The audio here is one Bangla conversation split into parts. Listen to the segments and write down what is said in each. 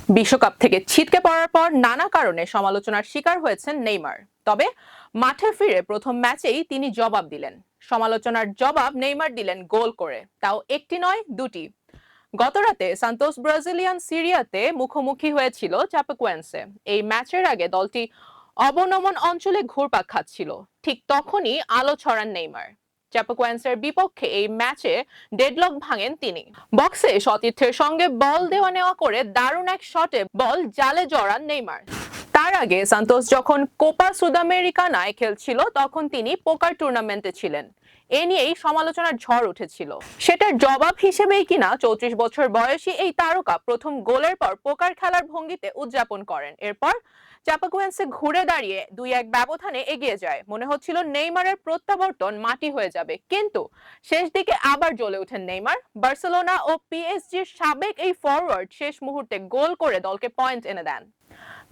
বিশ্বকাপ থেকে ছিটকে পড়ার পর নানা কারণে সমালোচনার শিকার হয়েছেন নেইমার। তবে মাঠে ফিরে প্রথম ম্যাচেই তিনি জবাব দিলেন। সমালোচনার জবাব নেইমার দিলেন গোল করে, তাও একটি নয়, দুটি। গতরাতে সান্তোস ব্রাজিলিয়ান সিরিয়াতে মুখোমুখি হয়েছিল চাপেকোয়েন্সে। এই ম্যাচের আগে দলটি অবনমন অঞ্চলে ঘুরপাক খাচ্ছিল। ঠিক তখনই আলো ছড়ান নেইমার। চাপেকোয়েন্সের বিপক্ষে এই ম্যাচে ডেডলক ভাঙেন তিনি। বক্সে সতীর্থের সঙ্গে বল দেওয়া নেওয়া করে দারুণ এক শটে বল জালে জড়ান নেইমার। তার আগে সান্তোস যখন কোপা সুদামেরিকানায় খেলছিল তখন তিনি পোকার টুর্নামেন্টে ছিলেন। এ নিয়েই সমালোচনার ঝড় উঠেছিল। সেটার জবাব হিসেবেই কিনা ৩৪ বছর বয়সী এই তারকা প্রথম গোলের পর পোকার খেলার ভঙ্গিতে উদযাপন করেন। এরপর চাপাকুয়েন্সে ঘুরে দাঁড়িয়ে ২-১ ব্যবধানে এগিয়ে যায়। মনে হচ্ছিল নেইমারের প্রত্যাবর্তন মাটি হয়ে যাবে, কিন্তু শেষ দিকে আবার জ্বলে ওঠেন নেইমার। বার্সেলোনা ও পিএসজির সাবেক এই ফরওয়ার্ড শেষ মুহূর্তে গোল করে দলকে পয়েন্ট এনে দেন।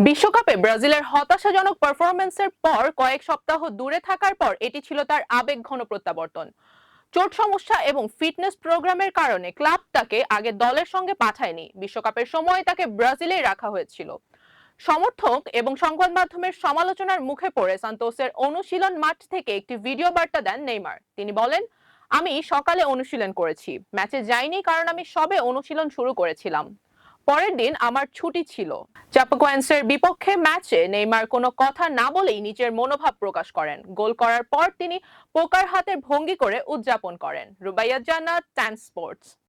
বিশ্বকাপে ব্রাজিলের হতাশাজনক পারফরম্যান্সের পর কয়েক সপ্তাহ দূরে থাকার পর এটি ছিল তার আবেগঘন প্রত্যাবর্তন। চোট সমস্যা এবং ফিটনেস প্রোগ্রামের কারণে ক্লাব তাকে আগে দলের সঙ্গে পাঠায়নি। বিশ্বকাপের সময় তাকে ব্রাজিলেই রাখা হয়েছিল। সমর্থক এবং সংবাদ মাধ্যমের সমালোচনার মুখে পড়ে সান্তোসের অনুশীলন মাঠ থেকে একটি ভিডিও বার্তা দেন নেইমার। তিনি বলেন, আমি সকালে অনুশীলন করেছি, ম্যাচে যাইনি কারণ আমি সবে অনুশীলন শুরু করেছিলাম। পরের দিন আমার ছুটি ছিল। চাপাকোয়েন্সের বিপক্ষে ম্যাচে নেইমার কোনো কথা না বলেই নিজের মনোভাব প্রকাশ করেন। গোল করার পর তিনি পোকার হাতের ভঙ্গি করে উদযাপন করেন। রুবাইয়াত জান্নাত, টাইম স্পোর্টস।